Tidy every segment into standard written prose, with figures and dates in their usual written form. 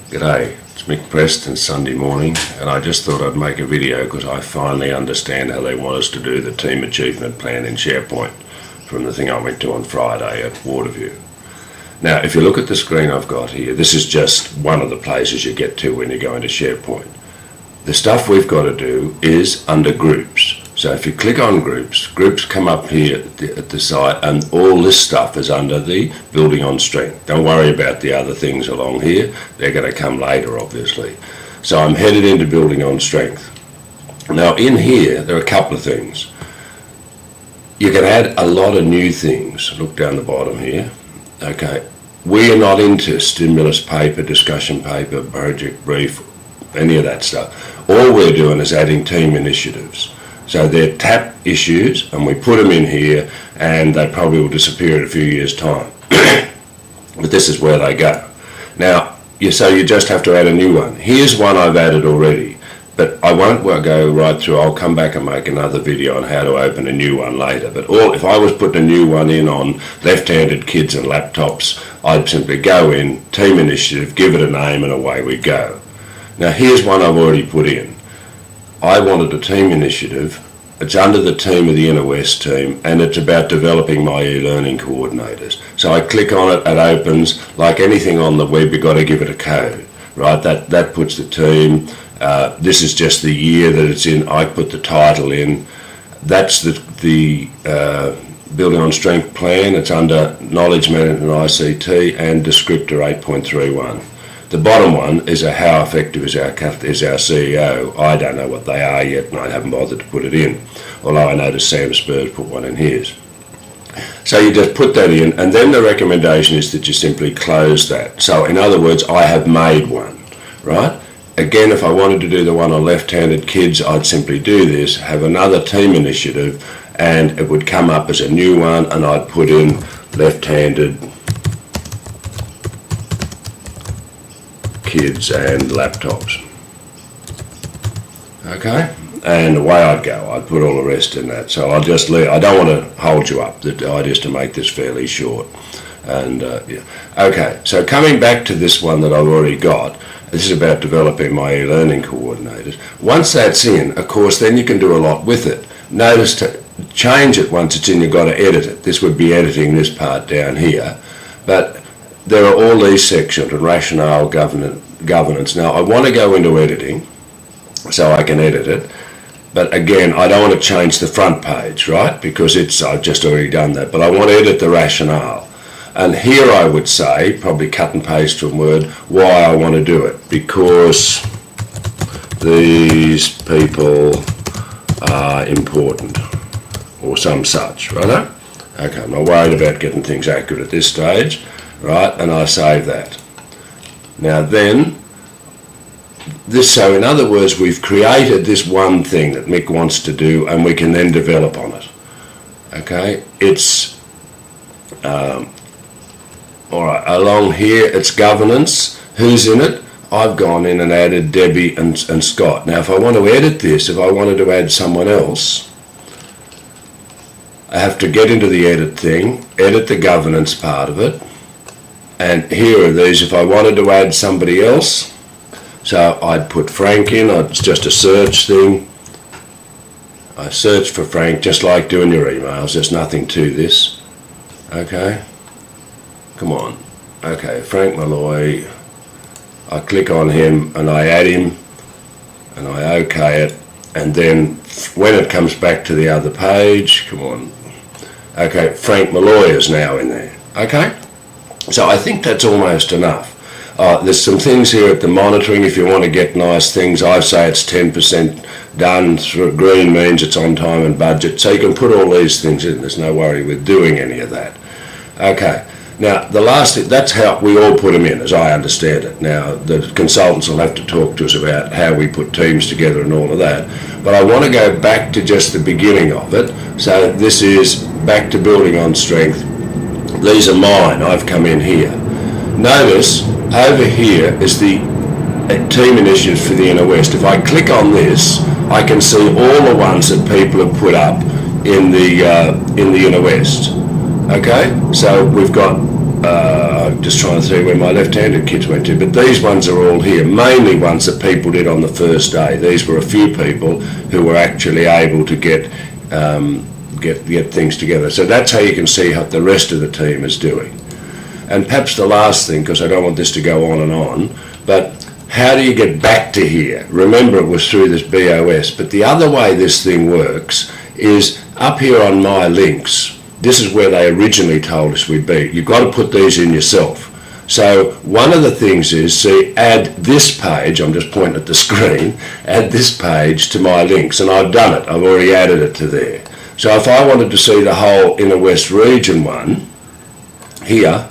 G'day, it's Mick Preston, Sunday morning, and I just thought I'd make a video because I finally understand how they want us to do the team achievement plan in Sharepoint from the thing I went to on Friday at Waterview. Now, if you look at the screen I've got here, this is just one of the places you get to when you go into Sharepoint. The stuff we've got to do is under groups. So if you click on groups, groups come up here at the side, and all this stuff is under the building on strength. Don't worry about the other things along here. They're going to come later, obviously. So I'm headed into building on strength. Now in here, there are a couple of things. You can add a lot of new things. Look down the bottom here. Okay. We are not into stimulus paper, discussion paper, project brief, any of that stuff. All we're doing is adding team initiatives. So they're TAP issues, and we put them in here, and they probably will disappear in a few years' time. But this is where they go. Now, so you just have to add a new one. Here's one I've added already, but I won't go right through. I'll come back and make another video on how to open a new one later. But if I was putting a new one in on left-handed kids and laptops, I'd simply go in, team initiative, give it a name, and away we go. Now, here's one I've already put in. I wanted a team initiative. It's under the team of the Inner West team, and it's about developing my e-learning coordinators. So I click on it, it opens. Like anything on the web, you've got to give it a code, right? That puts the team. This is just the year that it's in. I put the title in. That's the Building on Strength plan. It's under Knowledge Management and ICT and Descriptor 8.31. The bottom one is how effective is our CEO. I don't know what they are yet, and I haven't bothered to put it in, although I noticed Sam Spurs put one in his. So you just put that in, and then the recommendation is that you simply close that. So in other words, I have made one, right? Again, if I wanted to do the one on left-handed kids, I'd simply do this, have another team initiative, and it would come up as a new one, and I'd put in left-handed kids and laptops. Okay, and away I'd go. I'd put all the rest in that. So I'll just leave. I don't want to hold you up. The idea is to make this fairly short. And yeah. Okay, so coming back to this one that I've already got, this is about developing my e-learning coordinators. Once that's in, of course, then you can do a lot with it. Notice to change it once it's in, you've got to edit it. This would be editing this part down here, but there are all these sections and rationale, governance. Now I want to go into editing so I can edit it, but again I don't want to change the front page, right, because I've just already done that, but I want to edit the rationale. And here I would say, probably cut and paste from Word, why I want to do it. Because these people are important, or some such, right? Okay, I'm not worried about getting things accurate at this stage. Right, and I save that. Now then, so in other words, we've created this one thing that Mick wants to do, and we can then develop on it. Okay, it's all right. Along here, it's governance. Who's in it? I've gone in and added Debbie and Scott. Now, if I want to edit this, if I wanted to add someone else, I have to get into the edit thing, edit the governance part of it. And here are these, if I wanted to add somebody else, so I'd put Frank in, it's just a search thing. I search for Frank, just like doing your emails, there's nothing to this. Okay, come on. Okay, Frank Malloy, I click on him and I add him and I OK it, and then when it comes back to the other page, come on. Okay, Frank Malloy is now in there, okay? So I think that's almost enough. There's some things here at the monitoring. If you want to get nice things, I say it's 10% done. Green means it's on time and budget. So you can put all these things in. There's no worry with doing any of that. Okay. Now, the last thing, that's how we all put them in, as I understand it. Now, the consultants will have to talk to us about how we put teams together and all of that. But I want to go back to just the beginning of it. So this is back to building on strength. These are mine. I've come in here. Notice over here is the team initiatives for the Inner West. If I click on this, I can see all the ones that people have put up in the Inner West. Okay, so we've got I'm just trying to see where my left-handed kids went to, but these ones are all here, mainly ones that people did on the first day. These were a few people who were actually able to get things together. So that's how you can see how the rest of the team is doing. And perhaps the last thing, because I don't want this to go on, but how do you get back to here? Remember, it was through this BOS, but the other way this thing works is up here on my links. This is where they originally told us we'd be. You've got to put these in yourself. So one of the things is, see, add this page, I'm just pointing at the screen, add this page to my links, and I've done it. I've already added it to there. So if I wanted to see the whole Inner West Region one here,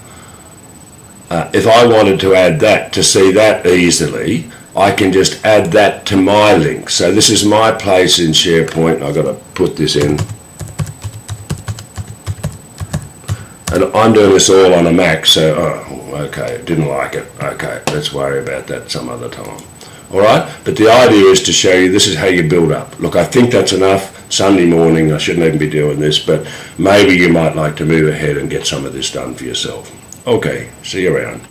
if I wanted to add that to see that easily, I can just add that to my link. So this is my place in SharePoint. I've got to put this in. And I'm doing this all on a Mac, so, okay, didn't like it. Okay, let's worry about that some other time. All right, but the idea is to show you this is how you build up. Look, I think that's enough. Sunday morning, I shouldn't even be doing this, but maybe you might like to move ahead and get some of this done for yourself. Okay, see you around.